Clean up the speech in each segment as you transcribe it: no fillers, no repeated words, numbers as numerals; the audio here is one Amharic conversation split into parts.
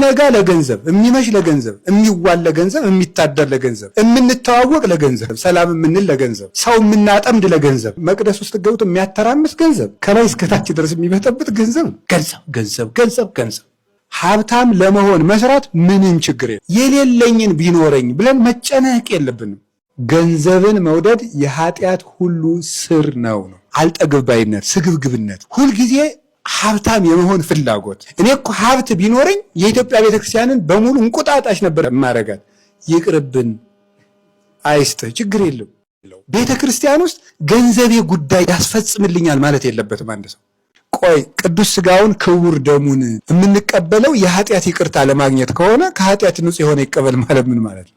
የሚነጋ ለገንዘብ፣ የሚመሽ ለገንዘብ፣ የሚዋል ለገንዘብ፣ የሚታደር ለገንዘብ፣ የምንተዋወቅ ለገንዘብ፣ ሰላም የምንል ለገንዘብ፣ ሰው የምናጠምድ ለገንዘብ፣ መቅደስ ውስጥ ገብቶ የሚያተራምስ ገንዘብ፣ ከላይ እስከታች ድረስ የሚበጠብጥ ገንዘብ፣ ገንዘብ ገንዘብ ገንዘብ ገንዘብ። ሀብታም ለመሆን መስራት ምንም ችግር የለም። የሌለኝን ቢኖረኝ ብለን መጨነቅ የለብንም። ገንዘብን መውደድ የኃጢአት ሁሉ ስር ነው። አልጠግባይነት፣ ስግብግብነት፣ ሁልጊዜ ሀብታም የመሆን ፍላጎት። እኔ እኮ ሀብት ቢኖረኝ የኢትዮጵያ ቤተክርስቲያንን በሙሉ እንቁጣጣሽ ነበር ማረጋት። ይቅርብን፣ አይስጥህ፣ ችግር የለም። ቤተክርስቲያን ውስጥ ገንዘቤ ጉዳይ ያስፈጽምልኛል ማለት የለበትም አንድ ሰው። ቆይ ቅዱስ ስጋውን ክቡር ደሙን የምንቀበለው የኃጢአት ይቅርታ ለማግኘት ከሆነ ከኃጢአት ንጹሕ የሆነ ይቀበል ማለት ምን ማለት ነው?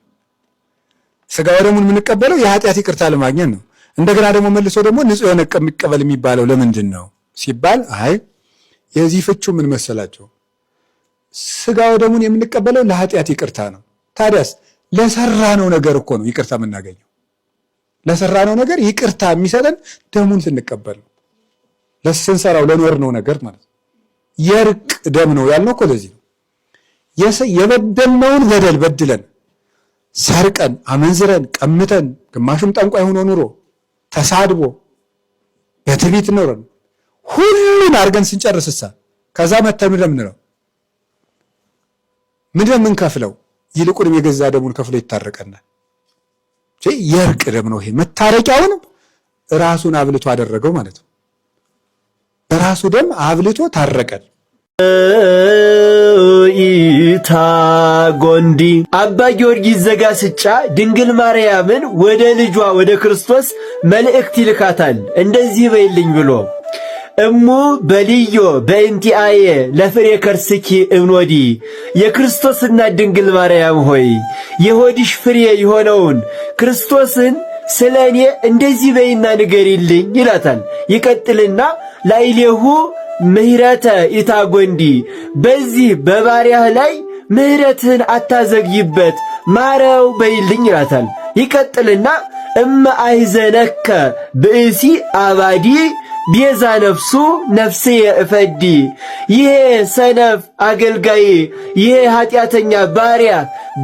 ስጋው ደሙን የምንቀበለው የኃጢአት ይቅርታ ለማግኘት ነው። እንደገና ደግሞ መልሶ ደግሞ ንጹሕ የሆነ የሚቀበል የሚባለው ለምንድን ነው ሲባል፣ አይ የዚህ ፍቹ ምን መሰላቸው? ስጋው ደሙን የምንቀበለው ለኃጢአት ይቅርታ ነው። ታዲያስ ለሰራነው ነገር እኮ ነው ይቅርታ የምናገኘው። ለሰራነው ነገር ይቅርታ የሚሰጠን ደሙን ስንቀበል ነው። ለስንሰራው ለኖርነው ነገር ማለት ነው። የእርቅ ደም ነው ያልነው እኮ ለዚህ ነው። የበደልነውን በደል በድለን ሰርቀን፣ አመንዝረን፣ ቀምተን፣ ግማሹም ጠንቋይ ሆኖ ኑሮ ተሳድቦ በትዕቢት ኖረን ሁሉን አድርገን ስንጨርስሳ ከዛ መተን ምንድነው የምንከፍለው? ይልቁንም የገዛ ደሙን ከፍሎ ይታረቀናል። የእርቅ ደም ነው ይሄ። መታረቂያውንም ራሱን አብልቶ አደረገው ማለት ነው። በራሱ ደም አብልቶ ታረቀን። ኢታ ጎንዲ አባ ጊዮርጊስ ዘጋስጫ ድንግል ማርያምን ወደ ልጇ ወደ ክርስቶስ መልእክት ይልካታል። እንደዚህ በይልኝ ብሎ እሙ በልዮ በእንቲአየ ለፍሬ ከርስኪ እምኖዲ የክርስቶስና ድንግል ማርያም ሆይ የሆድሽ ፍሬ የሆነውን ክርስቶስን ስለ እኔ እንደዚህ በይና ንገሪልኝ ይላታል። ይቀጥልና ላይሌሁ ምህረተ ኢታጎንዲ በዚህ በባሪያህ ላይ ምህረትን አታዘግይበት ማረው በይልኝ ይላታል። ይቀጥልና እመ አይዘነከ ብእሲ አባዲ ቤዛ ነፍሱ ነፍስየ እፈዲ ይሄ ሰነፍ አገልጋይ ይሄ ኃጢአተኛ ባሪያ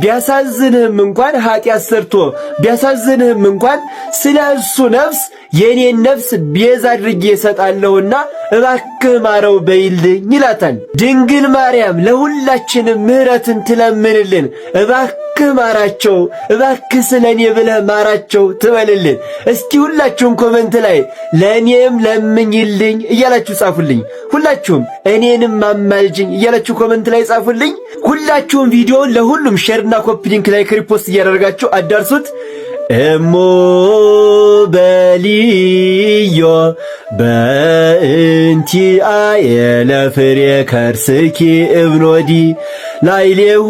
ቢያሳዝንህም እንኳን ኃጢአት ሰርቶ ቢያሳዝንህም እንኳን ስለ እሱ ነፍስ የኔን ነፍስ ቤዛ አድርጌ እሰጣለሁና እባክህ ማረው በይልኝ ይላታል። ድንግል ማርያም ለሁላችንም ምህረትን ትለምንልን። እባክህ ማራቸው፣ እባክህ ስለኔ ብለህ ማራቸው ትበልልን። እስኪ ሁላችሁም ኮመንት ላይ ለእኔም ለምኝልኝ እያላችሁ ጻፉልኝ። ሁላችሁም እኔንም አማልጅኝ እያላችሁ ኮመንት ላይ ጻፉልኝ። ሁላችሁም ቪዲዮውን ለሁሉም ሼርና ኮፒ ሊንክ ላይ ሪፖስት እያደረጋችሁ አዳርሱት። እሞ በልዮ በእንቲአየ ለፍሬ ከርስኪ እብኖዲ ላይሌሁ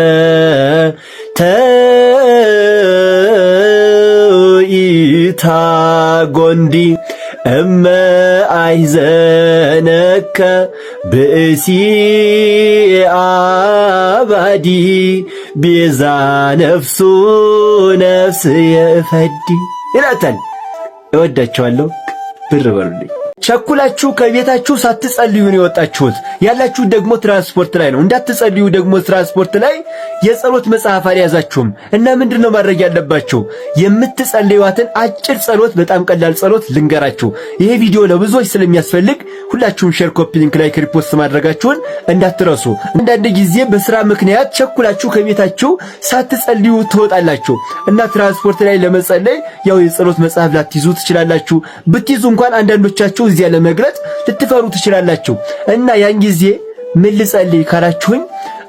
ምህረተ ኢታጎንዲ እመ አይዘነከ ብእሲ አባዲ ቤዛ ነፍሱ ነፍስየ እፈዲ ይላታል። እወዳቸዋለሁ። ብር በሉልኝ። ቸኩላችሁ ከቤታችሁ ሳትጸልዩ ነው የወጣችሁት። ያላችሁ ደግሞ ትራንስፖርት ላይ ነው። እንዳትጸልዩ ደግሞ ትራንስፖርት ላይ የጸሎት መጽሐፍ አልያዛችሁም እና ምንድነው ማድረግ ያለባችሁ? የምትጸልዩዋትን አጭር ጸሎት፣ በጣም ቀላል ጸሎት ልንገራችሁ። ይሄ ቪዲዮ ለብዙዎች ስለሚያስፈልግ ሁላችሁም ሼር፣ ኮፒ ሊንክ ላይ ሪፖስት ማድረጋችሁን እንዳትረሱ። አንዳንድ ጊዜ በስራ ምክንያት ቸኩላችሁ ከቤታችሁ ሳትጸልዩ ትወጣላችሁ እና ትራንስፖርት ላይ ለመጸለይ ያው የጸሎት መጽሐፍ ላትይዙ ትችላላችሁ። ብትይዙ እንኳን አንዳንዶቻችሁ እዚያ ለመግለጽ ልትፈሩ ትችላላችሁ እና ያን ጊዜ ምን ልጸልይ ካላችሁኝ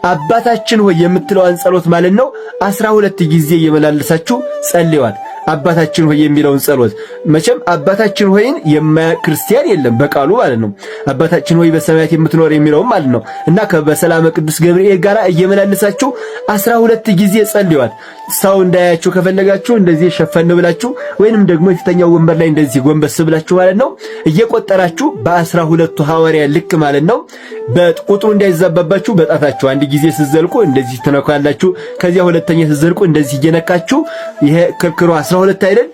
አባታችን ሆይ የምትለዋን ጸሎት ማለት ነው 12 ጊዜ እየመላለሳችሁ ጸልዩዋት። አባታችን ሆይ የሚለውን ጸሎት መቼም አባታችን ሆይን የማያውቅ ክርስቲያን የለም በቃሉ ማለት ነው። አባታችን ሆይ በሰማያት የምትኖር የሚለውም ማለት ነው እና በሰላመ ቅዱስ ገብርኤል ጋር እየመላለሳችሁ 12 ጊዜ ጸልዩዋት። ሰው እንዳያችሁ ከፈለጋችሁ እንደዚህ ሸፈን ብላችሁ ወይንም ደግሞ የፊተኛው ወንበር ላይ እንደዚህ ጎንበስ ብላችሁ ማለት ነው እየቆጠራችሁ በ12ቱ ሐዋርያ ልክ ማለት ነው በቁጥሩ እንዳይዛባባችሁ በጣታችሁ አንድ ጊዜ ስትዘልቁ እንደዚህ ትነካላችሁ። ከዚያ ሁለተኛ ስትዘልቁ እንደዚህ እየነካችሁ ይሄ ክርክሩ 12 አይደል?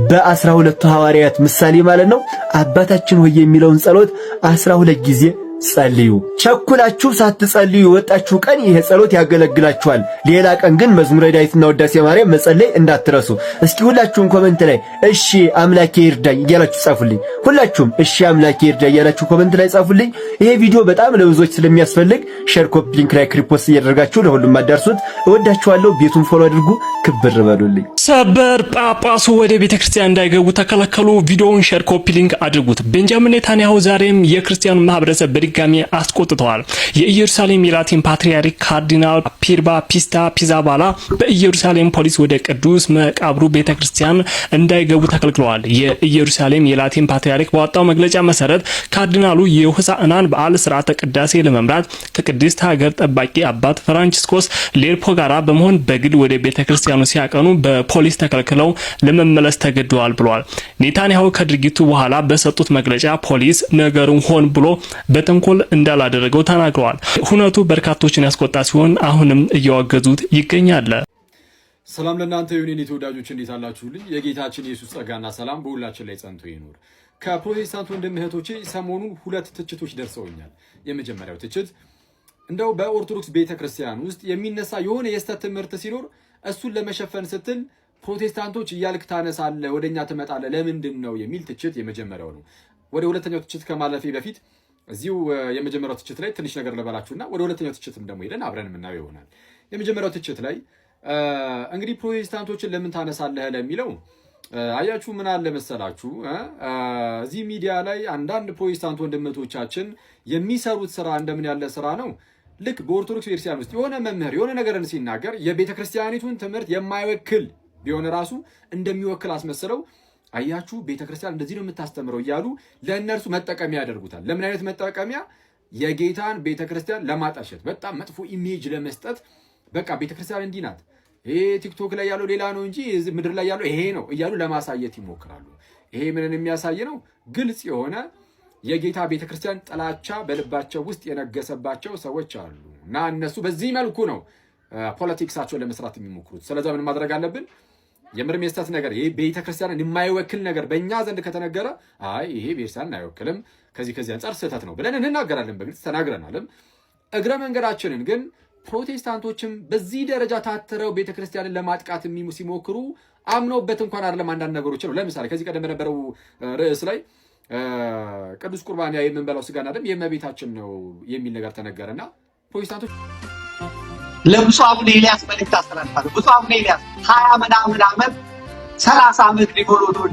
በ12ቱ ሐዋርያት ምሳሌ ማለት ነው አባታችን ሆይ የሚለውን ጸሎት 12 ጊዜ ጸልዩ። ቸኩላችሁ ሳትጸልዩ የወጣችሁ ቀን ይሄ ጸሎት ያገለግላችኋል። ሌላ ቀን ግን መዝሙረ ዳዊትና ውዳሴ ማርያም መጸለይ እንዳትረሱ። እስኪ ሁላችሁም ኮሜንት ላይ እሺ አምላኬ ይርዳኝ እያላችሁ ጻፉልኝ። ሁላችሁም እሺ አምላኬ ይርዳኝ እያላችሁ ኮሜንት ላይ ጻፉልኝ። ይሄ ቪዲዮ በጣም ለብዙዎች ስለሚያስፈልግ ሼር፣ ኮፒ ሊንክ ላይ ሪፖስት እያደረጋችሁ ለሁሉም አዳርሱት። እወዳችኋለሁ። ቤቱን ፎሎ አድርጉ። ክብር በሉልኝ። ሰበር ጳጳሱ ወደ ቤተክርስቲያን እንዳይገቡ ተከለከሉ። ቪዲዮውን ሼር፣ ኮፒ ሊንክ አድርጉት። ቤንጃሚን ኔታንያሁ ዛሬም የክርስቲያኑ ማህበረሰብ በድጋሚ አስቆጥተዋል። የኢየሩሳሌም የላቲን ፓትርያርክ ካርዲናል ፒርባፒስታ ፒዛባላ በኢየሩሳሌም ፖሊስ ወደ ቅዱስ መቃብሩ ቤተክርስቲያን እንዳይገቡ ተከልክለዋል። የኢየሩሳሌም የላቲን ፓትርያርክ ባወጣው መግለጫ መሰረት ካርዲናሉ የሆሳዕናን በዓል ስርዓተ ቅዳሴ ለመምራት ከቅድስት ሀገር ጠባቂ አባት ፍራንቺስኮስ ሌርፖ ጋራ በመሆን በግል ወደ ቤተክርስቲያኑ ሲያቀኑ በፖሊስ ተከልክለው ለመመለስ ተገደዋል ብለዋል። ኔታንያሁ ከድርጊቱ በኋላ በሰጡት መግለጫ ፖሊስ ነገሩን ሆን ብሎ በተንኮል እንዳላደረገው ተናግረዋል። ሁነቱ በርካቶችን ያስቆጣ ሲሆን አሁንም እያወገዙት ይገኛል። ሰላም ለእናንተ ይሁን የኔ ተወዳጆች፣ እንዴት አላችሁልኝ? የጌታችን ኢየሱስ ጸጋና ሰላም በሁላችን ላይ ጸንቶ ይኑር። ከፕሮቴስታንት ወንድም እህቶቼ ሰሞኑን ሁለት ትችቶች ደርሰውኛል። የመጀመሪያው ትችት እንደው በኦርቶዶክስ ቤተክርስቲያን ውስጥ የሚነሳ የሆነ የስተት ትምህርት ሲኖር እሱን ለመሸፈን ስትል ፕሮቴስታንቶች እያልክ ታነሳለህ፣ ወደኛ ትመጣለህ፣ ለምንድን ነው የሚል ትችት የመጀመሪያው ነው። ወደ ሁለተኛው ትችት ከማለፌ በፊት እዚሁ የመጀመሪያው ትችት ላይ ትንሽ ነገር ልበላችሁና ወደ ሁለተኛው ትችትም ደግሞ ሄደን አብረን የምናየው ይሆናል። የመጀመሪያው ትችት ላይ እንግዲህ ፕሮቴስታንቶችን ለምን ታነሳለህ ለሚለው አያችሁ ምን አለ መሰላችሁ፣ እዚህ ሚዲያ ላይ አንዳንድ ፕሮቴስታንት ወንድሞቻችን የሚሰሩት ስራ እንደምን ያለ ስራ ነው። ልክ በኦርቶዶክስ ቤተክርስቲያን ውስጥ የሆነ መምህር የሆነ ነገርን ሲናገር የቤተክርስቲያኒቱን ትምህርት የማይወክል ቢሆን ራሱ እንደሚወክል አስመስለው አያችሁ ቤተክርስቲያን እንደዚህ ነው የምታስተምረው እያሉ ለእነርሱ መጠቀሚያ ያደርጉታል። ለምን አይነት መጠቀሚያ? የጌታን ቤተክርስቲያን ለማጣሸት፣ በጣም መጥፎ ኢሜጅ ለመስጠት። በቃ ቤተክርስቲያን እንዲህ ናት፣ ይሄ ቲክቶክ ላይ ያለው ሌላ ነው እንጂ ምድር ላይ ያለው ይሄ ነው እያሉ ለማሳየት ይሞክራሉ። ይሄ ምንን የሚያሳይ ነው? ግልጽ የሆነ የጌታ ቤተክርስቲያን ጥላቻ በልባቸው ውስጥ የነገሰባቸው ሰዎች አሉ እና እነሱ በዚህ መልኩ ነው ፖለቲክሳቸውን ለመስራት የሚሞክሩት። ስለዚህ ምን ማድረግ አለብን? የምርም የስተት ነገር ይሄ ቤተክርስቲያንን የማይወክል ነገር በእኛ ዘንድ ከተነገረ አይ ይሄ ቤተክርስቲያንን አይወክልም ከዚህ አንጻር ስህተት ነው ብለን እንናገራለን። በግልጽ ተናግረናልም። እግረ መንገዳችንን ግን ፕሮቴስታንቶችም በዚህ ደረጃ ታትረው ቤተክርስቲያንን ለማጥቃት ሲሞክሩ አምነውበት እንኳን አይደለም አንዳንድ ነገሮች ነው። ለምሳሌ ከዚህ ቀደም በነበረው ርዕስ ላይ ቅዱስ ቁርባን የምንበላው ስጋና ደም የእመቤታችን ነው የሚል ነገር ተነገረና ፕሮቴስታንቶች ለብፁዕ አቡነ ኤልያስ መልእክት አስተላልፋለሁ። ብፁዕ አቡነ ኤልያስ 20 ምናምን ዓመት 30 ዓመት ሊሞሉ ነው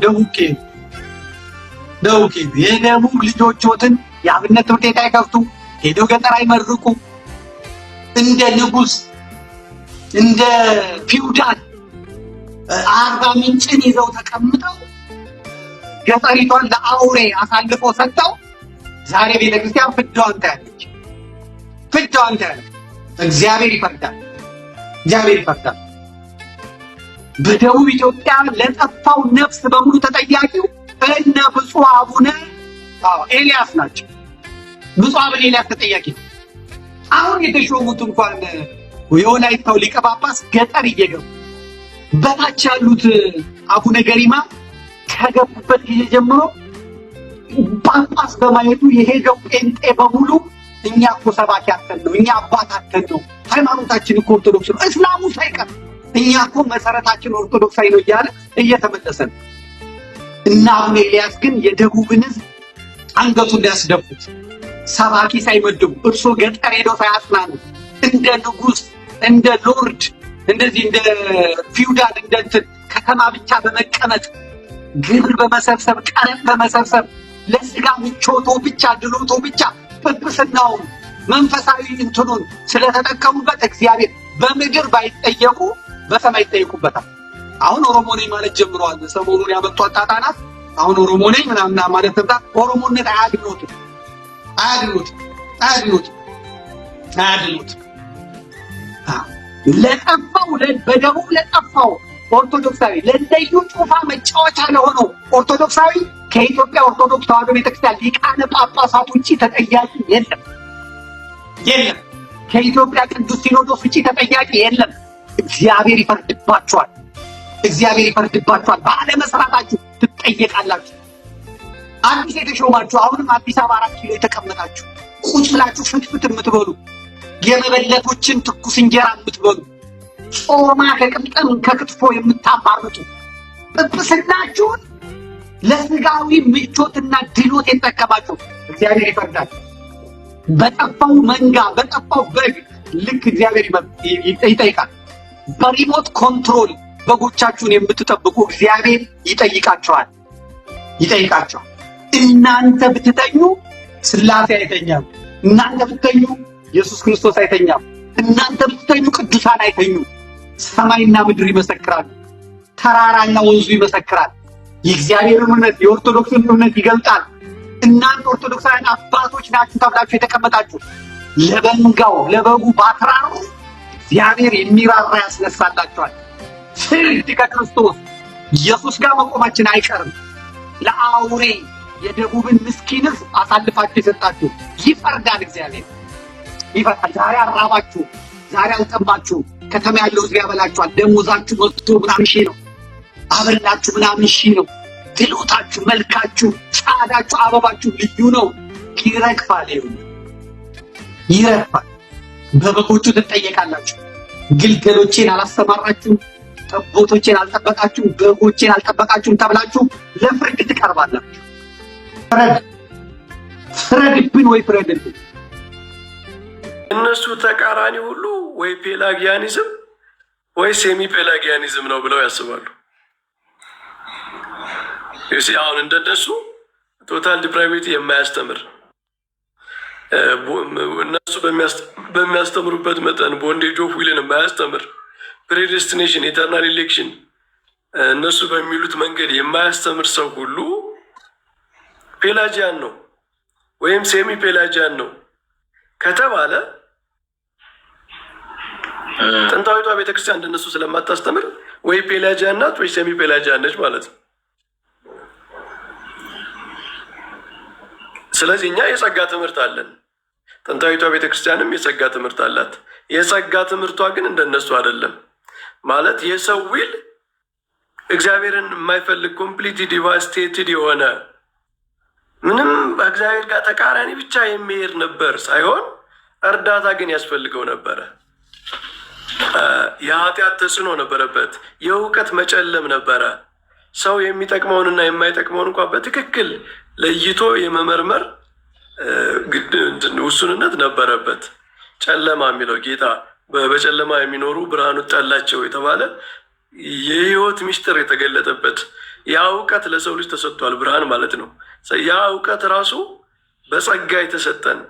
ደቡብ የደቡብ ልጆችዎትን የአብነት ትምህርት ቤት አይከፍቱ፣ ሄደው ገጠር አይመርቁ፣ እንደ ንጉሥ እንደ ፊውዳል አርባ ምንጭን ይዘው ተቀምጠው ገጠሪቷን ለአውሬ አሳልፈው ሰጥተው ዛሬ ቤተክርስቲያን ፍዳዋን ታያለች። እግዚአብሔር ይፈርዳል። በደቡብ ኢትዮጵያ ለጠፋው ነፍስ በሙሉ ተጠያቂው እነ ብፁዕ አቡነ ኤልያስ ናቸው። ብፁዕ አቡነ ኤልያስ ተጠያቂ ነው። አሁን የተሾሙት እንኳን የወላይታው ሊቀ ጳጳስ ገጠር እየገቡ በታች ያሉት አቡነ ገሪማ ከገቡበት ጊዜ ጀምሮ ጳጳስ በማየቱ የሄደው ጴንጤ በሙሉ እኛ እኮ ሰባኪ አተን ነው፣ እኛ አባት አተን ነው፣ ሃይማኖታችን እኮ ኦርቶዶክስ ነው፣ እስላሙ ሳይቀር እኛ እኮ መሰረታችን ኦርቶዶክሳዊ ነው እያለ እየተመለሰ ነው። እና አቡነ ኤልያስ ግን የደቡብን ሕዝብ አንገቱን ሊያስደፉት ሰባኪ ሳይመድቡ እርሶ ገጠር ሄደው ሳያጽናኑ እንደ ንጉሥ እንደ ሎርድ እንደዚህ እንደ ፊውዳል እንደ እንትን ከተማ ብቻ በመቀመጥ ግብር በመሰብሰብ ቀረጥ በመሰብሰብ ለስጋ ምቾቶ ብቻ ድሎቶ ብቻ ጵጵስናውን መንፈሳዊ እንትኑን ስለተጠቀሙበት እግዚአብሔር በምድር ባይጠየቁ በሰማይ ይጠየቁበታል። አሁን ኦሮሞ ነኝ ማለት ጀምረዋል። ሰሞኑን ያመጧት ጣጣናት አሁን ኦሮሞ ነኝ ምናምን ማለት ተብታ ኦሮሞነት አያድኑት ለጠፋው በደቡብ ለጠፋው ኦርቶዶክሳዊ ለለዩ ጩፋ መጫወቻ ለሆነው ኦርቶዶክሳዊ ከኢትዮጵያ ኦርቶዶክስ ተዋሕዶ ቤተክርስቲያን ሊቃነ ጳጳሳት ውጪ ተጠያቂ የለም። ከኢትዮጵያ ቅዱስ ሲኖዶስ ውጪ ተጠያቂ የለም። እግዚአብሔር ይፈርድባችኋል። ባለመስራታችሁ ትጠየቃላችሁ። አዲስ የተሾማችሁ አሁንም አዲስ አበባ 4 ኪሎ የተቀመጣችሁ ቁጭ ብላችሁ ፍትፍት የምትበሉ የመበለቶችን ትኩስ እንጀራ የምትበሉ ጮማ ከቅምጥም ከክትፎ የምታማርጡ ጵጵስናችሁን ለስጋዊ ምቾትና ድሎት የተጠቀማችሁ እግዚአብሔር ይፈርዳል። በጠፋው መንጋ በጠፋው በግ ልክ እግዚአብሔር ይጠይቃል። በሪሞት ኮንትሮል በጎቻችሁን የምትጠብቁ እግዚአብሔር ይጠይቃቸዋል። እናንተ ብትተኙ ሥላሴ አይተኛም። እናንተ ብትተኙ ኢየሱስ ክርስቶስ አይተኛም። እናንተ ብትተኙ ቅዱሳን አይተኙም። ሰማይና ምድር ይመሰክራሉ። ተራራና ወንዙ ይመሰክራል። የእግዚአብሔርን እውነት የኦርቶዶክስን እውነት ይገልጣል። እናንተ ኦርቶዶክሳውያን አባቶች ናችሁ ተብላችሁ የተቀመጣችሁ ለበንጋው ለበጉ ባትራሩ እግዚአብሔር የሚራራ ያስነሳላችኋል። ፍርድ ከክርስቶስ ኢየሱስ ጋር መቆማችን አይቀርም። ለአውሬ የደቡብን ምስኪን ሕዝብ አሳልፋችሁ የሰጣችሁ ይፈርዳል። እግዚአብሔር ይፈርዳል። ዛሬ አራባችሁ፣ ዛሬ አልጠባችሁ። ከተማ ያለው ሕዝብ ያበላችኋል። ደሞዛችሁ 100 ምናምን ሺህ ነው። አበላችሁ ምናምን ሺህ ነው። ድሎታችሁ፣ መልካችሁ፣ ጻዳችሁ፣ አበባችሁ ልዩ ነው። ይረግፋል። ይረግፋል። በበጎቹ ትጠየቃላችሁ። ግልገሎቼን አላስተማራችሁም፣ ጠቦቶቼን አልጠበቃችሁም፣ በጎቼን አልጠበቃችሁም ተብላችሁ ለፍርድ ትቀርባላችሁ። ፍረድብን ወይ ፍረድብን። እነሱ ተቃራኒ ሁሉ ወይ ፔላጊያኒዝም ወይ ሴሚ ፔላጊያኒዝም ነው ብለው ያስባሉ። አሁን እንደነሱ ቶታል ዲፕራይቬቲ የማያስተምር እነሱ በሚያስተምሩበት መጠን ቦንዴጅ ኦፍ ዊልን የማያስተምር ፕሬዴስቲኔሽን ኢተርናል ኢሌክሽን እነሱ በሚሉት መንገድ የማያስተምር ሰው ሁሉ ፔላጂያን ነው ወይም ሴሚ ፔላጂያን ነው ከተባለ ጥንታዊቷ ቤተክርስቲያን እንደነሱ ስለማታስተምር ወይ ፔላጂያን ናት ወይ ሴሚ ፔላጂያን ነች ማለት ነው። ስለዚህ እኛ የጸጋ ትምህርት አለን። ጥንታዊቷ ቤተክርስቲያንም የጸጋ ትምህርት አላት። የጸጋ ትምህርቷ ግን እንደነሱ አይደለም። ማለት የሰው ዊል እግዚአብሔርን የማይፈልግ ኮምፕሊት ዲቫስቴትድ የሆነ ምንም በእግዚአብሔር ጋር ተቃራኒ ብቻ የሚሄድ ነበር ሳይሆን እርዳታ ግን ያስፈልገው ነበረ። የኃጢአት ተጽዕኖ ነበረበት። የእውቀት መጨለም ነበረ። ሰው የሚጠቅመውንና የማይጠቅመውን እንኳን በትክክል ለይቶ የመመርመር ውሱንነት ነበረበት። ጨለማ የሚለው ጌታ በጨለማ የሚኖሩ ብርሃኑ ጠላቸው የተባለ የህይወት ምስጢር የተገለጠበት ያ እውቀት ለሰው ልጅ ተሰጥቷል። ብርሃን ማለት ነው። ያ እውቀት ራሱ በጸጋ የተሰጠን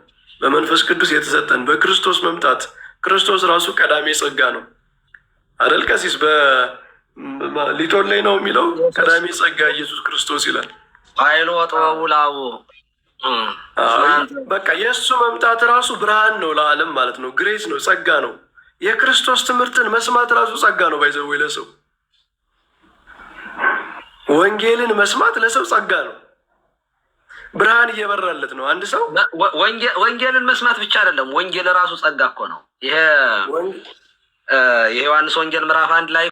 በመንፈስ ቅዱስ የተሰጠን በክርስቶስ መምጣት። ክርስቶስ ራሱ ቀዳሜ ጸጋ ነው አደል? ቀሲስ በሊቶን ላይ ነው የሚለው ቀዳሜ ጸጋ ኢየሱስ ክርስቶስ ይላል። ኃይሉ ወጥበቡ ላቡ በቃ የእሱ መምጣት ራሱ ብርሃን ነው ለዓለም ማለት ነው። ግሬስ ነው፣ ጸጋ ነው። የክርስቶስ ትምህርትን መስማት ራሱ ጸጋ ነው። ባይዘው ለሰው ወንጌልን መስማት ለሰው ጸጋ ነው። ብርሃን እየበራለት ነው። አንድ ሰው ወንጌልን መስማት ብቻ አይደለም፣ ወንጌል ራሱ ጸጋ እኮ ነው። ይሄ የዮሐንስ ወንጌል ምዕራፍ 1 ላይ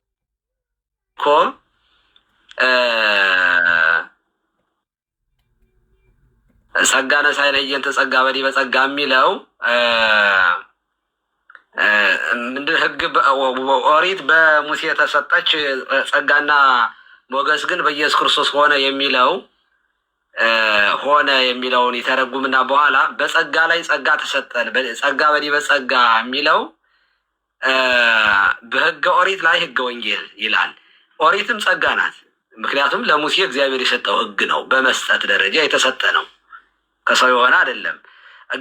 እኮ ጸጋ ነሳይነ እየንተ ጸጋ በዲበ ጸጋ የሚለው ምንድን ህግ ኦሪት በሙሴ የተሰጠች ጸጋና ሞገስ ግን በኢየሱስ ክርስቶስ ሆነ የሚለውን ይተረጉምና በኋላ በጸጋ ላይ ጸጋ ተሰጠን፣ ጸጋ በዲበ ጸጋ የሚለው በህገ ኦሪት ላይ ህገ ወንጌል ይላል። ኦሪትም ጸጋ ናት። ምክንያቱም ለሙሴ እግዚአብሔር የሰጠው ህግ ነው፣ በመስጠት ደረጃ የተሰጠ ነው፣ ከሰው የሆነ አይደለም።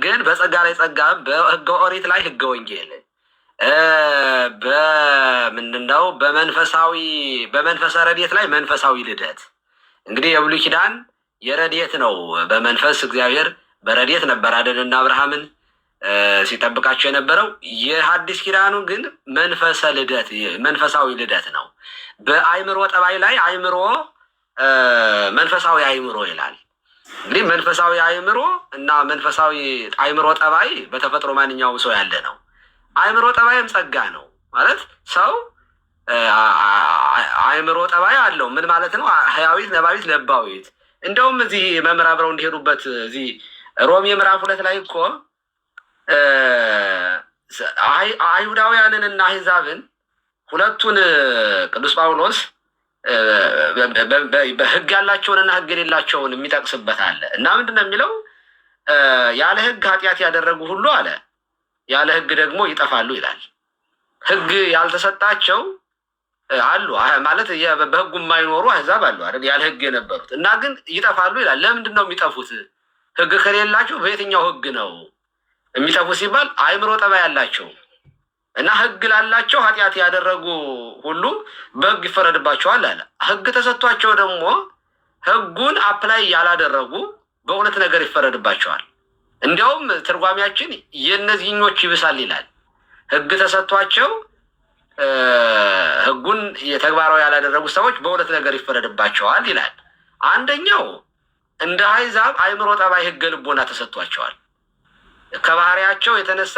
ግን በጸጋ ላይ ጸጋ፣ በህገ ኦሪት ላይ ህገ ወንጌል፣ በምንድነው በመንፈሰ ረድኤት ላይ መንፈሳዊ ልደት። እንግዲህ የብሉይ ኪዳን የረድኤት ነው። በመንፈስ እግዚአብሔር በረድኤት ነበር አይደልና አብርሃምን ሲጠብቃቸው የነበረው። የሐዲስ ኪዳኑ ግን መንፈሳዊ ልደት ነው። በአይምሮ ጠባይ ላይ አይምሮ መንፈሳዊ አይምሮ ይላል። እንግዲህ መንፈሳዊ አይምሮ እና መንፈሳዊ አይምሮ ጠባይ በተፈጥሮ ማንኛውም ሰው ያለ ነው። አይምሮ ጠባይም ጸጋ ነው ማለት ሰው አይምሮ ጠባይ አለው። ምን ማለት ነው? ህያዊት፣ ነባቢት፣ ለባዊት። እንደውም እዚህ መምህር አብረው እንዲሄዱበት እዚህ ሮሜ ምዕራፍ 2 ላይ እኮ አይሁዳውያንንና አሕዛብን ሁለቱን ቅዱስ ጳውሎስ በሕግ ያላቸውንና ሕግ የሌላቸውን የሚጠቅስበት አለ እና ምንድን ነው የሚለው? ያለ ሕግ ኃጢአት ያደረጉ ሁሉ አለ ያለ ሕግ ደግሞ ይጠፋሉ ይላል። ሕግ ያልተሰጣቸው አሉ ማለት በሕጉ የማይኖሩ አሕዛብ አሉ አይደል? ያለ ሕግ የነበሩት እና ግን ይጠፋሉ ይላል። ለምንድን ነው የሚጠፉት? ሕግ ከሌላቸው በየትኛው ሕግ ነው የሚጠፉት ሲባል አእምሮ ጠባይ ያላቸው እና ሕግ ላላቸው ኃጢአት ያደረጉ ሁሉ በሕግ ይፈረድባቸዋል አለ። ሕግ ተሰጥቷቸው ደግሞ ሕጉን አፕላይ ያላደረጉ በሁለት ነገር ይፈረድባቸዋል። እንዲያውም ትርጓሚያችን የእነዚህኞች ይብሳል ይላል። ሕግ ተሰጥቷቸው ሕጉን የተግባራዊ ያላደረጉ ሰዎች በሁለት ነገር ይፈረድባቸዋል ይላል። አንደኛው እንደ አሕዛብ አእምሮ ጠባይ ሕገ ልቦና ተሰጥቷቸዋል። ከባህሪያቸው የተነሳ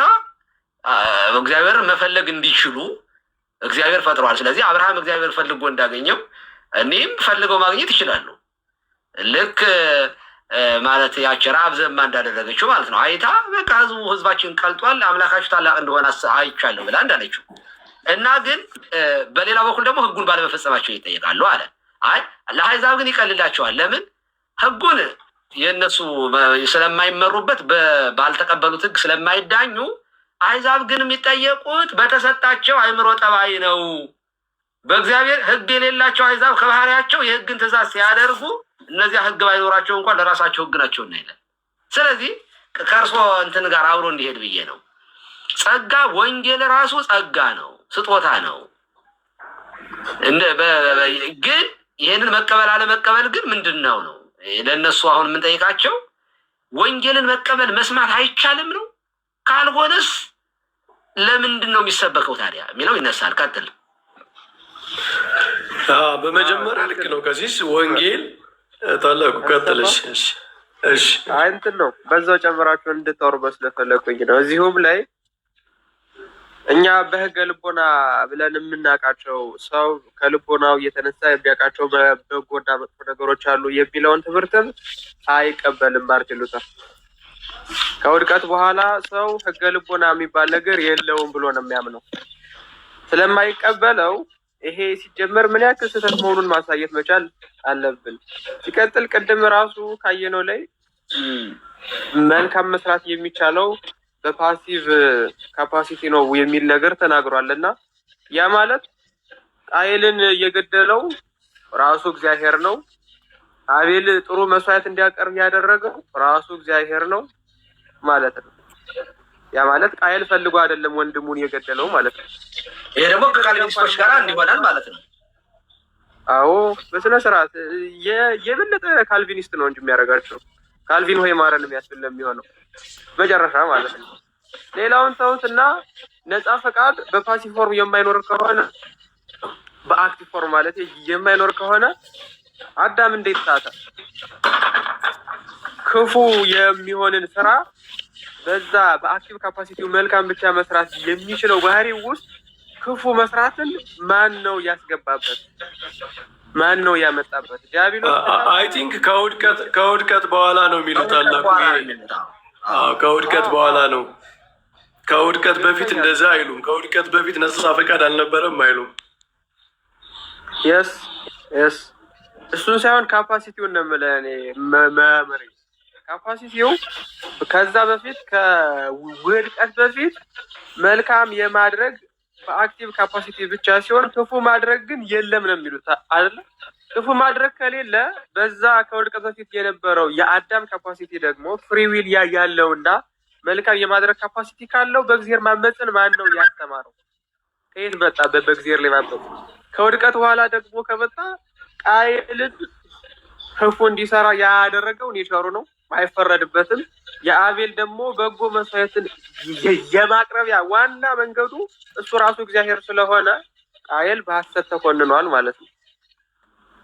እግዚአብሔር መፈለግ እንዲችሉ እግዚአብሔር ፈጥሯል። ስለዚህ አብርሃም እግዚአብሔር ፈልጎ እንዳገኘው እኔም ፈልገው ማግኘት ይችላሉ። ልክ ማለት ያች ረዓብ ዘማ እንዳደረገችው ማለት ነው። አይታ በቃ ህዝባችን ቀልጧል፣ አምላካችሁ ታላቅ እንደሆነ አይቻለሁ ብላ እንዳለችው እና ግን በሌላ በኩል ደግሞ ሕጉን ባለመፈጸማቸው ይጠየቃሉ አለ። አይ ለአሕዛብ ግን ይቀልላቸዋል። ለምን? ሕጉን የእነሱ ስለማይመሩበት ባልተቀበሉት ሕግ ስለማይዳኙ፣ አሕዛብ ግን የሚጠየቁት በተሰጣቸው አእምሮ ጠባይ ነው። በእግዚአብሔር ሕግ የሌላቸው አሕዛብ ከባህሪያቸው የሕግን ትእዛዝ ሲያደርጉ እነዚያ ሕግ ባይኖራቸው እንኳን ለራሳቸው ሕግ ናቸው እናይለን። ስለዚህ ከእርሶ እንትን ጋር አብሮ እንዲሄድ ብዬ ነው። ጸጋ ወንጌል ራሱ ጸጋ ነው፣ ስጦታ ነው። ግን ይህንን መቀበል አለመቀበል ግን ምንድን ነው ነው ለእነሱ አሁን የምንጠይቃቸው። ወንጌልን መቀበል መስማት አይቻልም ነው? ካልሆነስ ለምንድን ነው የሚሰበከው ታዲያ የሚለው ይነሳል። ቀጥል። በመጀመሪያ ልክ ነው ቀሲስ ወንጌል ታላቁ ቀጥልሽ። እሺ እንትን ነው በዛው ጨምራችሁ እንድታወሩ ስለፈለኩኝ ነው። እዚሁም ላይ እኛ በሕገ ልቦና ብለን የምናውቃቸው ሰው ከልቦናው እየተነሳ የሚያውቃቸው በጎና መጥፎ ነገሮች አሉ የሚለውን ትምህርትም አይቀበልም ማርቲን ሉተር። ከውድቀት በኋላ ሰው ሕገ ልቦና የሚባል ነገር የለውም ብሎ ነው የሚያምነው። ስለማይቀበለው ይሄ ሲጀመር ምን ያክል ስህተት መሆኑን ማሳየት መቻል አለብን። ሲቀጥል ቅድም ራሱ ካየነው ላይ መልካም መስራት የሚቻለው በፓሲቭ ካፓሲቲ ነው የሚል ነገር ተናግሯል እና ያ ማለት ቃየልን እየገደለው ራሱ እግዚአብሔር ነው። አቤል ጥሩ መስዋዕት እንዲያቀርብ ያደረገው ራሱ እግዚአብሔር ነው ማለት ነው። ያ ማለት ቃየል ፈልጎ አይደለም ወንድሙን የገደለው ማለት ነው። ይሄ ደግሞ ከካልቪኒስቶች ጋር እንዲሆናል ማለት ነው። አዎ በስነ ስርዓት የበለጠ ካልቪኒስት ነው እንጂ የሚያደርጋቸው ካልቪን ሆይ ማረን የሚያስብል የሚሆነው መጨረሻ ማለት ነው። ሌላውን ተውትና ነፃ ፈቃድ በፓሲቭ ፎርም የማይኖር ከሆነ በአክቲቭ ፎርም ማለት የማይኖር ከሆነ አዳም እንዴት ሳተ? ክፉ የሚሆንን ስራ በዛ በአክቲቭ ካፓሲቲው መልካም ብቻ መስራት የሚችለው ባህሪ ውስጥ ክፉ መስራትን ማን ነው ያስገባበት? ማን ነው ያመጣበት? ዲያብሎስ። አይ ቲንክ ከውድቀት በኋላ ነው የሚሉት አላቁ። ከውድቀት በኋላ ነው። ከውድቀት በፊት እንደዛ አይሉም። ከውድቀት በፊት ነፃ ፈቃድ አልነበረም አይሉም። የስ እሱን ሳይሆን ካፓሲቲውን ነው የምልህ እኔ መመሪ ካፓሲቲው ከዛ በፊት ከውድቀት በፊት መልካም የማድረግ በአክቲቭ ካፓሲቲ ብቻ ሲሆን ክፉ ማድረግ ግን የለም ነው የሚሉት አይደለ? ክፉ ማድረግ ከሌለ በዛ ከውድቀት በፊት የነበረው የአዳም ካፓሲቲ ደግሞ ፍሪ ዊል ያለውና መልካም የማድረግ ካፓሲቲ ካለው በእግዚአብሔር ማመፅን ማን ነው ያስተማረው? ከየት መጣ? በእግዚአብሔር ላይ ማመፅ። ከውድቀት በኋላ ደግሞ ከመጣ ቃየልን ክፉ እንዲሰራ ያደረገው ኔቸሩ ነው፣ አይፈረድበትም። የአቤል ደግሞ በጎ መስዋዕትን የማቅረቢያ ዋና መንገዱ እሱ ራሱ እግዚአብሔር ስለሆነ ቃየል በሐሰት ተኮንኗል ማለት ነው፣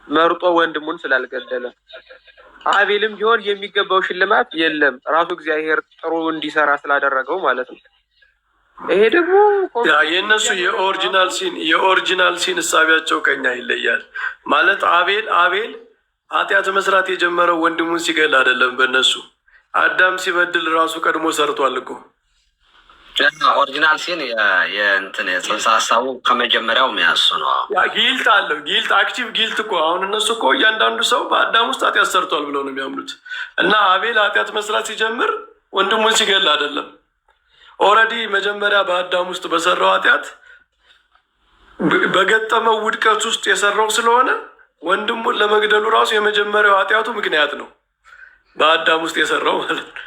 መርጦ ወንድሙን ስላልገደለ። አቤልም ቢሆን የሚገባው ሽልማት የለም፣ ራሱ እግዚአብሔር ጥሩ እንዲሰራ ስላደረገው ማለት ነው። ይሄ ደግሞ የእነሱ የኦሪጂናል ሲን እሳቢያቸው ከኛ ይለያል ማለት አቤል ኃጢአት መስራት የጀመረው ወንድሙን ሲገል አይደለም። በእነሱ አዳም ሲበድል ራሱ ቀድሞ ሰርቷል እኮ። ኦሪጂናል ሲን የእንትን ጽንሰ ሀሳቡ ከመጀመሪያው የሚያሱ ነው። ጊልት አለው። ጊልት አክቲቭ ጊልት እኮ አሁን እነሱ እኮ እያንዳንዱ ሰው በአዳም ውስጥ ኃጢአት ሰርቷል ብለው ነው የሚያምኑት። እና አቤል ኃጢአት መስራት ሲጀምር ወንድሙን ሲገል አይደለም። ኦልሬዲ መጀመሪያ በአዳም ውስጥ በሰራው ኃጢአት በገጠመው ውድቀት ውስጥ የሰራው ስለሆነ ወንድሙን ለመግደሉ ራሱ የመጀመሪያው ኃጢአቱ ምክንያት ነው፣ በአዳም ውስጥ የሰራው ማለት ነው።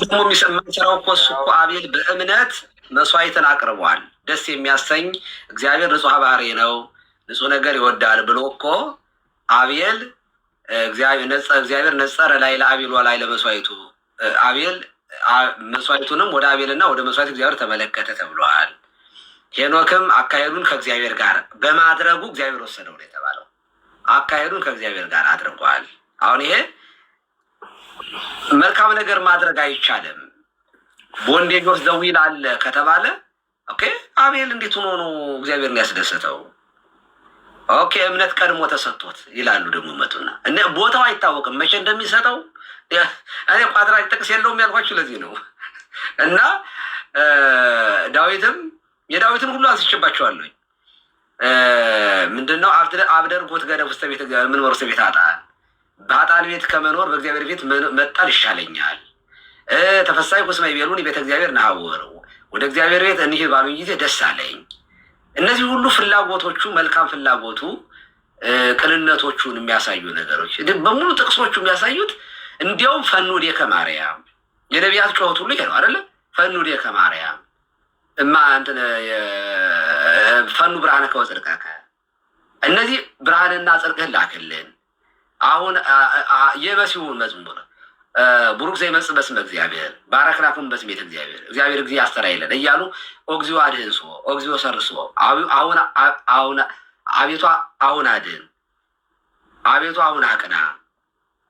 ደግሞ የሚሰራው እኮ እሱ እኮ አቤል በእምነት መስዋዕትን አቅርቧል። ደስ የሚያሰኝ እግዚአብሔር ንጹሕ ባህሪ ነው፣ ንጹሕ ነገር ይወዳል ብሎ እኮ አቤል እግዚአብሔር ነጸረ ላይ ለአቤል ወላይ ለመስዋዕቱ አቤል መስዋዕቱንም ወደ አቤልና ወደ መስዋዕት እግዚአብሔር ተመለከተ ተብሏል። ሄኖክም አካሄዱን ከእግዚአብሔር ጋር በማድረጉ እግዚአብሔር ወሰደው ነው የተባለው። አካሄዱን ከእግዚአብሔር ጋር አድርጓል። አሁን ይሄ መልካም ነገር ማድረግ አይቻልም። ቦንዴጆች ዘዊል አለ ከተባለ ኦኬ፣ አቤል እንዴት ሆኖ ነው እግዚአብሔርን ያስደሰተው? ኦኬ፣ እምነት ቀድሞ ተሰጥቶት ይላሉ። ደግሞ መጡና እነ ቦታው አይታወቅም መቼ እንደሚሰጠው። እኔ ቋጥራጭ ጥቅስ የለውም ያልኳችሁ ለዚህ ነው። እና የዳዊትን ሁሉ አንስቼባቸዋለሁ። ምንድነው አብደር ጎት ገደብ ውስጥ ቤት እግዚአብሔር ምን ወርሰ ቤት አጣን በአጣን ቤት ከመኖር በእግዚአብሔር ቤት መጣል ይሻለኛል። ተፈሳይ ኩስማይ ቤሉን ቤተ እግዚአብሔር ናወሩ ወደ እግዚአብሔር ቤት እንሂድ ባሉኝ ጊዜ ደስ አለኝ። እነዚህ ሁሉ ፍላጎቶቹ መልካም ፍላጎቱ ቅንነቶቹን የሚያሳዩ ነገሮች በሙሉ ጥቅሶቹ የሚያሳዩት እንዲያውም ፈኑ ዴከ ማርያም የነቢያት ጩኸት ሁሉ ይሄ ነው አይደለ? ፈኑ ዴከ ማርያም እማ እንትን ፈኑ ብርሃነ ከወጽድቀከ እነዚህ ብርሃንና ጽድቅህን ላክልን። አሁን የመሲሁን መዝሙር ቡሩክ ዘይመጽእ በስመ እግዚአብሔር ባረክናኩም በስሜት እግዚአብሔር እግዚአብሔር ጊዜ ያስተራይለን እያሉ ኦግዚኦ አድህንሶ ኦግዚኦ ሰርሶ አሁን አቤቱ አሁን አድን አቤቱ አሁን አቅና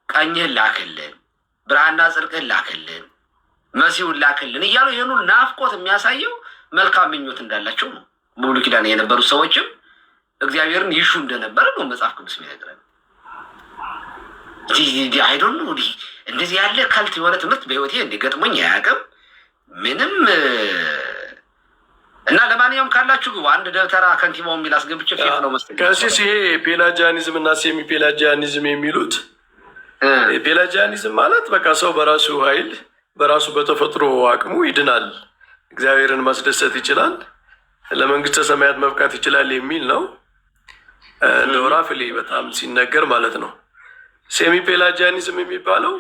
ቀኝህን ላክልን ብርሃንና ጽድቅህን ላክልን መሲሁን ላክልን እያሉ ይህኑ ናፍቆት የሚያሳየው መልካም ምኞት እንዳላቸው ነው። በብሉይ ኪዳን የነበሩ ሰዎችም እግዚአብሔርን ይሹ እንደነበረ ነው መጽሐፍ ቅዱስ የሚነግረን። አይዶን ነው እንደዚህ ያለ ካልት የሆነ ትምህርት በህይወቴ እንዲገጥሞኝ አያውቅም ምንም። እና ለማንኛውም ካላችሁ ግቡ። አንድ ደብተራ ከንቲባው የሚል አስገብቼ ፌክ ነው መስጠት ከሲስ ይሄ ፔላጂያኒዝም እና ሴሚ ፔላጂያኒዝም የሚሉት ፔላጂያኒዝም ማለት በቃ ሰው በራሱ ኃይል በራሱ በተፈጥሮ አቅሙ ይድናል፣ እግዚአብሔርን ማስደሰት ይችላል፣ ለመንግስተ ሰማያት መብቃት ይችላል የሚል ነው። ለወራፍሌ በጣም ሲነገር ማለት ነው። ሴሚ ፔላጂያኒዝም የሚባለው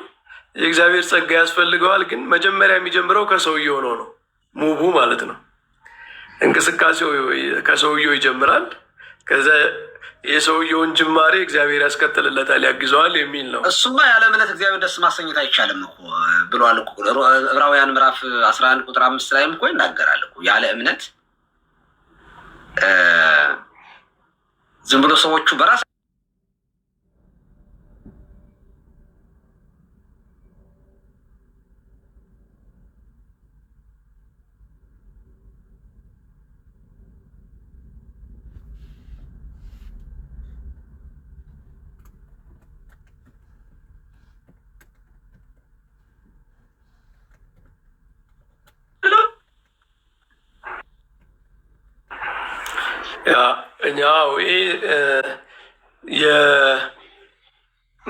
የእግዚአብሔር ጸጋ ያስፈልገዋል፣ ግን መጀመሪያ የሚጀምረው ከሰውየው ነው ሙቡ ማለት ነው። እንቅስቃሴው ከሰውየው ይጀምራል። ከዛ የሰውየውን ጅማሬ እግዚአብሔር ያስከትልለታል፣ ያግዘዋል የሚል ነው። እሱማ ያለ እምነት እግዚአብሔር ደስ ማሰኘት አይቻልም እኮ ብሏል እኮ ዕብራውያን ምዕራፍ 11 ቁጥር 5 ላይም እኮ ይናገራል እኮ ያለ እምነት ዝም ብሎ ሰዎቹ በራስ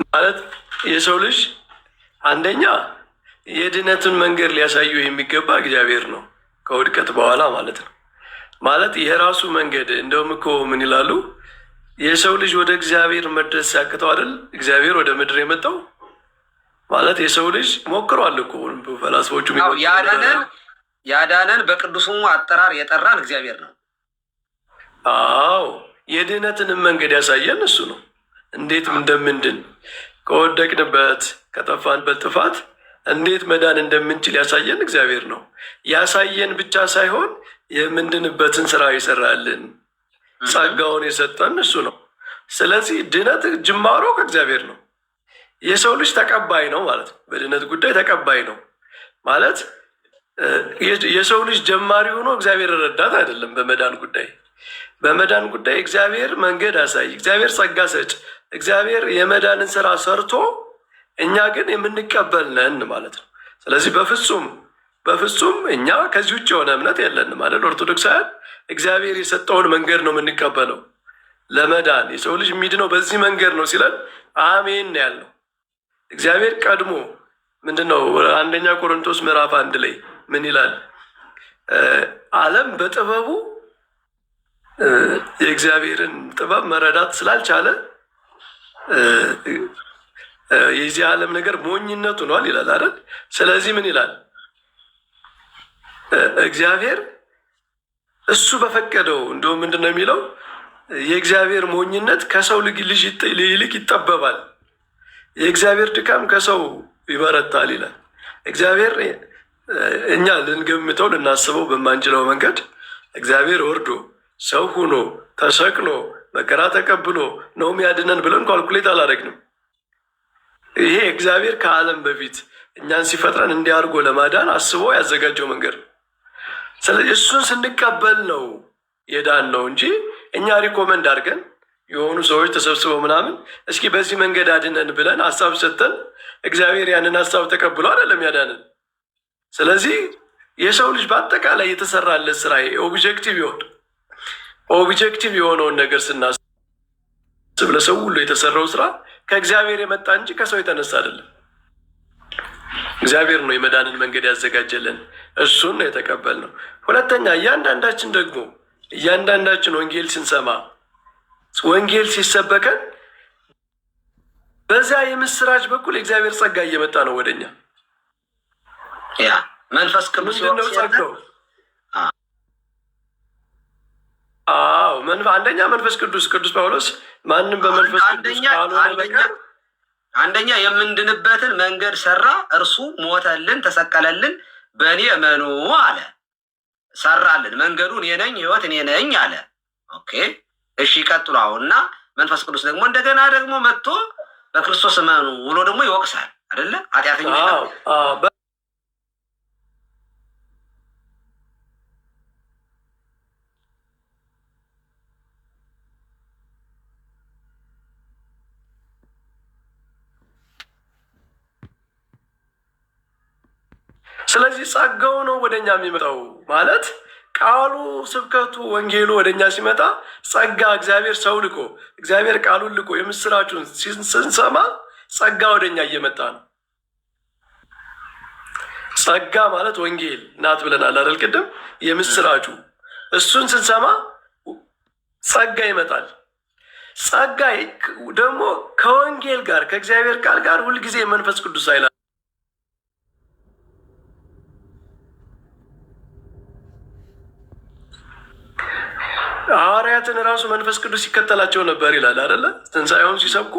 ማለት የሰው ልጅ አንደኛ የድነትን መንገድ ሊያሳዩ የሚገባ እግዚአብሔር ነው፣ ከውድቀት በኋላ ማለት ነው። ማለት የራሱ መንገድ እንደውም እኮ ምን ይላሉ? የሰው ልጅ ወደ እግዚአብሔር መድረስ ሲያቅተው አይደል እግዚአብሔር ወደ ምድር የመጣው። ማለት የሰው ልጅ ሞክሯል እኮ ፈላስፎቹ ያዳነን በቅዱሱ አጠራር የጠራን እግዚአብሔር ነው። አዎ የድህነትንም መንገድ ያሳየን እሱ ነው። እንዴት እንደምንድን ከወደቅንበት ከጠፋንበት ጥፋት እንዴት መዳን እንደምንችል ያሳየን እግዚአብሔር ነው። ያሳየን ብቻ ሳይሆን የምንድንበትን ስራ ይሰራልን፣ ጸጋውን የሰጠን እሱ ነው። ስለዚህ ድህነት ጅማሮ ከእግዚአብሔር ነው። የሰው ልጅ ተቀባይ ነው ማለት ነው። በድህነት ጉዳይ ተቀባይ ነው ማለት የሰው ልጅ ጀማሪ ሆኖ እግዚአብሔር ረዳት አይደለም። በመዳን ጉዳይ እግዚአብሔር መንገድ አሳይ፣ እግዚአብሔር ጸጋ ሰጭ፣ እግዚአብሔር የመዳንን ስራ ሰርቶ እኛ ግን የምንቀበል ነን ማለት ነው። ስለዚህ በፍጹም በፍጹም እኛ ከዚህ ውጭ የሆነ እምነት የለንም አይደል? ኦርቶዶክሳውያን እግዚአብሔር የሰጠውን መንገድ ነው የምንቀበለው ለመዳን። የሰው ልጅ የሚድነው በዚህ መንገድ ነው ሲለን አሜን ነው ያልነው። እግዚአብሔር ቀድሞ ምንድነው አንደኛ ቆሮንቶስ ምዕራፍ 1 ላይ ምን ይላል? ዓለም በጥበቡ የእግዚአብሔርን ጥበብ መረዳት ስላልቻለ የዚህ ዓለም ነገር ሞኝነት ሆኗል ይላል አይደል? ስለዚህ ምን ይላል? እግዚአብሔር እሱ በፈቀደው እንደውም ምንድነው የሚለው? የእግዚአብሔር ሞኝነት ከሰው ልጅ ይልቅ ይጠበባል፣ የእግዚአብሔር ድካም ከሰው ይበረታል ይላል። እግዚአብሔር እኛ ልንገምተው ልናስበው በማንችለው መንገድ እግዚአብሔር ወርዶ ሰው ሆኖ ተሰቅሎ መከራ ተቀብሎ ነው የሚያድነን ብለን ኳልኩሌት አላደረግንም። ይሄ እግዚአብሔር ከዓለም በፊት እኛን ሲፈጥረን እንዲያርጎ ለማዳን አስቦ ያዘጋጀው መንገድ ነው። ስለዚህ እሱን ስንቀበል ነው የዳን ነው እንጂ እኛ ሪኮመንድ አድርገን የሆኑ ሰዎች ተሰብስበው ምናምን እስኪ በዚህ መንገድ አድነን ብለን ሀሳብ ሰጥተን እግዚአብሔር ያንን ሀሳብ ተቀብሎ አይደለም ያዳንን። ስለዚህ የሰው ልጅ በአጠቃላይ የተሰራለት ስራ ኦብጀክቲቭ የሆነውን ነገር ስናስብ ለሰው ሁሉ የተሰራው ስራ ከእግዚአብሔር የመጣ እንጂ ከሰው የተነሳ አይደለም። እግዚአብሔር ነው የመዳንን መንገድ ያዘጋጀልን፣ እሱን ነው የተቀበልነው። ሁለተኛ እያንዳንዳችን ወንጌል ስንሰማ ወንጌል ሲሰበከን በዛ የምስራች በኩል የእግዚአብሔር ጸጋ እየመጣ ነው ወደኛ። ያ መንፈስ ቅዱስ ነው ጸጋው። አንደኛ መንፈስ ቅዱስ ጳውሎስ ማንም በመንፈስ ቅዱስ ካልሆነ በቀር አንደኛ የምንድንበትን መንገድ ሰራ፣ እርሱ ሞተልን፣ ተሰቀለልን፣ በእኔ እመኑ አለ። ሰራልን መንገዱን እኔ ነኝ፣ ህይወት እኔ ነኝ አለ። ኦኬ እሺ ቀጥሉ። አሁንና መንፈስ ቅዱስ ደግሞ እንደገና ደግሞ መጥቶ በክርስቶስ እመኑ ብሎ ደግሞ ይወቅሳል አይደለ? ኃጢአተኞች ስለዚህ ጸጋው ነው ወደኛ የሚመጣው ማለት ቃሉ፣ ስብከቱ፣ ወንጌሉ ወደኛ ሲመጣ ጸጋ እግዚአብሔር ሰው ልኮ እግዚአብሔር ቃሉን ልኮ የምስራቹን ስንሰማ ጸጋ ወደኛ እየመጣ ነው። ጸጋ ማለት ወንጌል ናት ብለናል አይደል? ቅድም የምስራቹ እሱን ስንሰማ ጸጋ ይመጣል። ጸጋ ደግሞ ከወንጌል ጋር ከእግዚአብሔር ቃል ጋር ሁልጊዜ መንፈስ ቅዱስ አይላል። ሐዋርያትን ራሱ መንፈስ ቅዱስ ይከተላቸው ነበር ይላል አይደለ? ትንሣኤውን ሲሰብኩ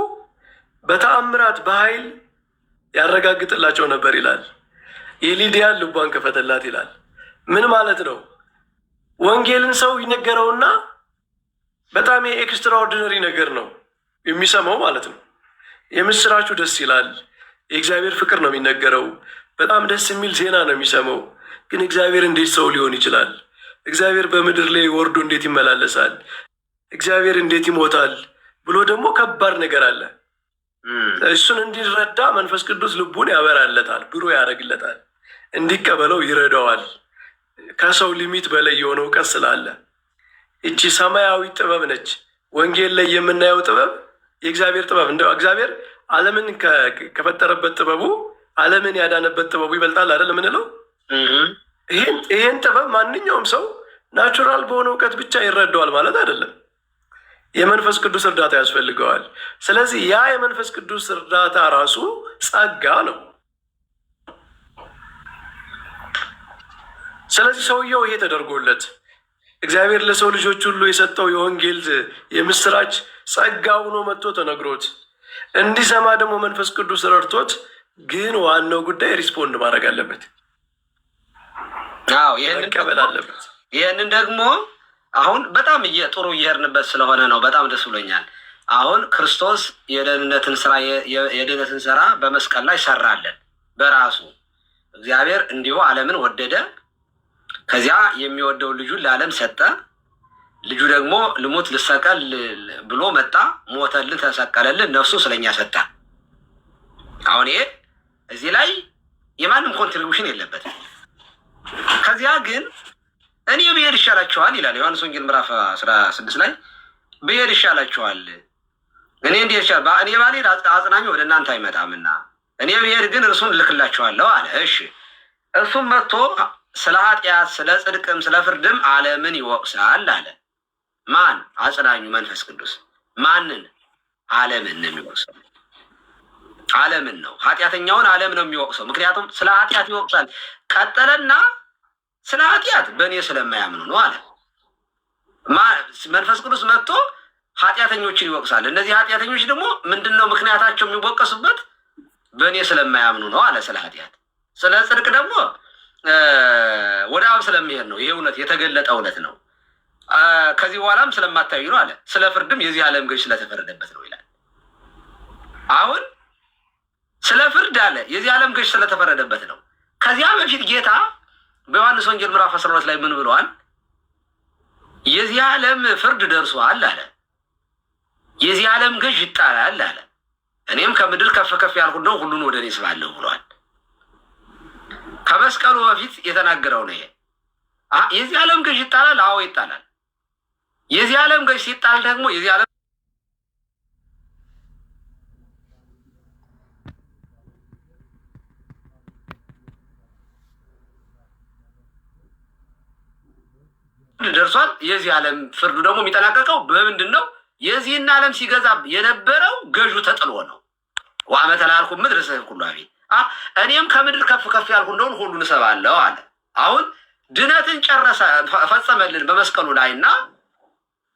በተአምራት በኃይል ያረጋግጥላቸው ነበር ይላል። የሊዲያን ልቧን ከፈተላት ይላል። ምን ማለት ነው? ወንጌልን ሰው ይነገረውና በጣም የኤክስትራኦርዲነሪ ነገር ነው የሚሰማው ማለት ነው። የምስራቹ ደስ ይላል። የእግዚአብሔር ፍቅር ነው የሚነገረው። በጣም ደስ የሚል ዜና ነው የሚሰማው። ግን እግዚአብሔር እንዴት ሰው ሊሆን ይችላል? እግዚአብሔር በምድር ላይ ወርዶ እንዴት ይመላለሳል? እግዚአብሔር እንዴት ይሞታል ብሎ ደግሞ ከባድ ነገር አለ። እሱን እንዲረዳ መንፈስ ቅዱስ ልቡን ያበራለታል፣ ብሮ ያደርግለታል፣ እንዲቀበለው ይረዳዋል። ከሰው ሊሚት በላይ የሆነ እውቀት ስላለ እቺ ሰማያዊ ጥበብ ነች። ወንጌል ላይ የምናየው ጥበብ የእግዚአብሔር ጥበብ እንደው እግዚአብሔር ዓለምን ከፈጠረበት ጥበቡ ዓለምን ያዳነበት ጥበቡ ይበልጣል አይደል የምንለው? ይሄን ጥበብ ማንኛውም ሰው ናቹራል በሆነ እውቀት ብቻ ይረዳዋል ማለት አይደለም። የመንፈስ ቅዱስ እርዳታ ያስፈልገዋል። ስለዚህ ያ የመንፈስ ቅዱስ እርዳታ ራሱ ጸጋ ነው። ስለዚህ ሰውየው ይሄ ተደርጎለት እግዚአብሔር ለሰው ልጆች ሁሉ የሰጠው የወንጌል የምስራች ጸጋ ሆኖ መጥቶ ተነግሮት እንዲሰማ ደግሞ መንፈስ ቅዱስ ረድቶት፣ ግን ዋናው ጉዳይ ሪስፖንድ ማድረግ አለበት፣ መቀበል አለበት። ይህንን ደግሞ አሁን በጣም ጥሩ እየሄድንበት ስለሆነ ነው። በጣም ደስ ብሎኛል። አሁን ክርስቶስ የድህነትን ስራ በመስቀል ላይ ሰራለን በራሱ እግዚአብሔር እንዲሁ ዓለምን ወደደ፣ ከዚያ የሚወደው ልጁን ለዓለም ሰጠ። ልጁ ደግሞ ልሙት ልሰቀል ብሎ መጣ፣ ሞተልን፣ ተሰቀለልን፣ ነፍሱ ስለኛ ሰጠ። አሁን ይሄ እዚህ ላይ የማንም ኮንትሪቢሽን የለበትም። ከዚያ ግን እኔ ብሄድ ይሻላችኋል ይላል ዮሐንስ ወንጌል ምዕራፍ 16 ላይ ብሄድ ይሻላችኋል። እኔ እንዴት ይሻል እኔ ባልሄድ አጽናኙ ወደ እናንተ አይመጣምና እኔ ብሄድ ግን እርሱን እልክላችኋለሁ አለ። እሺ እርሱም መጥቶ ስለ ኃጢአት፣ ስለ ጽድቅም፣ ስለ ፍርድም ዓለምን ይወቅሳል አለ። ማን? አጽናኙ መንፈስ ቅዱስ። ማንን? ዓለምን ነው የሚወቅሰው። ዓለምን ነው፣ ኃጢአተኛውን ዓለም ነው የሚወቅሰው። ምክንያቱም ስለ ኃጢአት ይወቅሳል። ቀጠለና ስለ ኃጢአት በእኔ ስለማያምኑ ነው አለ። መንፈስ ቅዱስ መጥቶ ኃጢአተኞችን ይወቅሳል። እነዚህ ኃጢአተኞች ደግሞ ምንድን ነው ምክንያታቸው? የሚወቀሱበት በእኔ ስለማያምኑ ነው አለ። ስለ ኃጢአት። ስለ ጽድቅ ደግሞ ወደ አብ ስለሚሄድ ነው። ይሄ እውነት የተገለጠ እውነት ነው። ከዚህ በኋላም ስለማታዩ ነው አለ። ስለ ፍርድም የዚህ ዓለም ገዥ ስለተፈረደበት ነው ይላል። አሁን ስለ ፍርድ አለ የዚህ ዓለም ገዥ ስለተፈረደበት ነው። ከዚያ በፊት ጌታ በዮሐንስ ወንጌል ምዕራፍ 12 ላይ ምን ብለዋል? የዚህ ዓለም ፍርድ ደርሷል አለ። የዚህ ዓለም ገዥ ይጣላል አለ። እኔም ከምድር ከፍ ከፍ ያልኩ ነው ሁሉን ወደ እኔ ስባለሁ ብሏል። ከመስቀሉ በፊት የተናገረው ነው ይሄ። የዚህ ዓለም ገዥ ይጣላል። አዎ ይጣላል። የዚህ ዓለም ገዥ ሲጣል ደግሞ የዚህ ዓለም ደርሷል። የዚህ ዓለም ፍርዱ ደግሞ የሚጠናቀቀው በምንድን ነው? የዚህን ዓለም ሲገዛ የነበረው ገዡ ተጥሎ ነው። ወአመተ ላልኩ ምድር ስህብ ሁሉ አቤት እኔም ከምድር ከፍ ከፍ ያልኩ እንደሆን ሁሉን እሰባለሁ አለ። አሁን ድነትን ጨረሰ፣ ፈጸመልን በመስቀሉ ላይ እና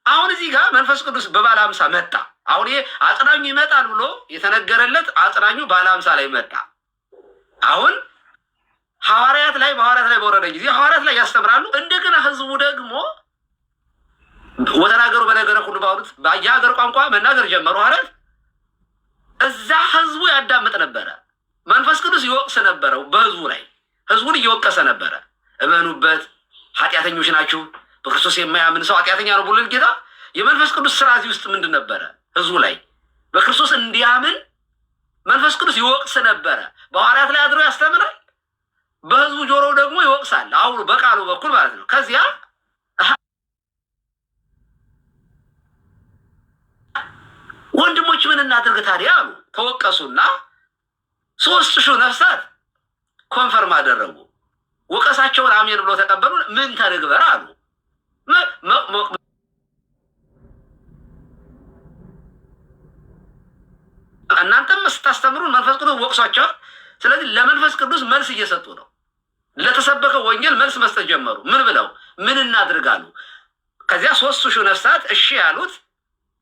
አሁን እዚህ ጋር መንፈስ ቅዱስ በባለ ሃምሳ መጣ። አሁን ይሄ አጽናኙ ይመጣል ብሎ የተነገረለት አጽናኙ ባለ ሃምሳ ላይ መጣ። አሁን በሐዋርያት ላይ በወረደ ጊዜ ሐዋርያት ላይ ያስተምራሉ። እንደገና ህዝቡ ደግሞ ወተናገሩ በነገረ ሁሉ ባሉት በየሀገር ቋንቋ መናገር ጀመሩ። ሐዋርያት እዛ ህዝቡ ያዳምጥ ነበረ። መንፈስ ቅዱስ ይወቅስ ነበረው በህዝቡ ላይ። ህዝቡን እየወቀሰ ነበረ። እመኑበት፣ ኃጢአተኞች ናችሁ። በክርስቶስ የማያምን ሰው ኃጢአተኛ ነው ብሎ ጌታ። የመንፈስ ቅዱስ ስራ እዚህ ውስጥ ምንድን ነበረ? ህዝቡ ላይ በክርስቶስ እንዲያምን መንፈስ ቅዱስ ይወቅስ ነበረ። በሐዋርያት ላይ አድሮ ያስተምራል፣ በህዝቡ ጆሮ ደግሞ ይወቅሳል። አሁን በቃሉ በኩል ማለት ነው። ከዚያ ወንድሞች ምን እናድርግ ታዲያ አሉ። ተወቀሱና 3,000 ነፍሳት ኮንፈርም አደረጉ። ወቀሳቸውን አሜን ብሎ ተቀበሉ። ምን ተንግበር አሉ። እናንተም ስታስተምሩን መንፈስ ቅዱስ ወቅሷቸዋል። ስለዚህ ለመንፈስ ቅዱስ መልስ እየሰጡ ነው። ለተሰበከው ወንጌል መልስ መስጠት ጀመሩ። ምን ብለው ምን እናድርጋሉ? ከዚያ 3,000 ነፍሳት እሺ ያሉት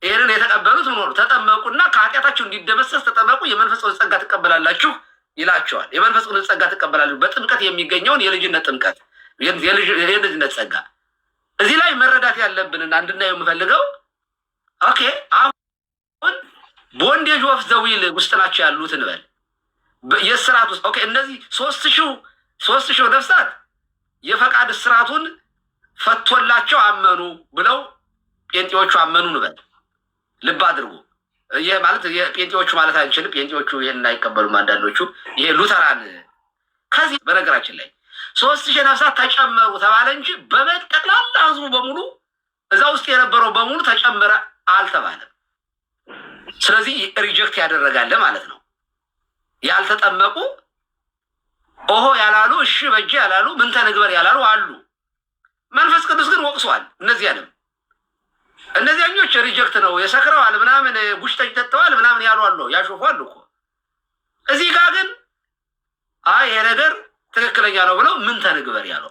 ይህንን የተቀበሉት ምን ሆኑ? ተጠመቁና ከኃጢአታችሁ እንዲደመሰስ ተጠመቁ፣ የመንፈስ ቅዱስ ጸጋ ትቀበላላችሁ ይላቸዋል። የመንፈስ ቅዱስ ጸጋ ትቀበላላችሁ፣ በጥምቀት የሚገኘውን የልጅነት ጥምቀት፣ የልጅነት ጸጋ። እዚህ ላይ መረዳት ያለብንና እንድናየው የምፈልገው ኦኬ፣ አሁን ቦንዴጅ ኦፍ ዘ ዊል ውስጥ ናቸው ያሉት እንበል፣ የስርዓት ውስጥ ኦኬ። እነዚህ 3,000 ነፍሳት የፈቃድ ስርዓቱን ፈቶላቸው አመኑ ብለው ጴንጤዎቹ አመኑ እንበል። ልብ አድርጉ። ይሄ ማለት የጴንጤዎቹ ማለት አንችልም። ጴንጤዎቹ ይሄን አይቀበሉም። አንዳንዶቹ ይሄ ሉተራን። ከዚህ በነገራችን ላይ 3,000 ነፍሳት ተጨመሩ ተባለ እንጂ በጠቅላላ ህዝቡ በሙሉ እዛ ውስጥ የነበረው በሙሉ ተጨመረ አልተባለም። ስለዚህ ሪጀክት ያደረጋለ ማለት ነው። ያልተጠመቁ ኦሆ ያላሉ፣ እሺ በጀ ያላሉ፣ ምን ተንግበር ያላሉ አሉ። መንፈስ ቅዱስ ግን ወቅሷል። እነዚያኞች ሪጀክት ነው የሰክረዋል ምናምን ጉሽ ጠጥተዋል ምናምን ያሉ አሉ፣ ያሾፋሉ እኮ። እዚህ ጋር ግን አይ ይሄ ነገር ትክክለኛ ነው ብለው ምን ተንግበር ያለው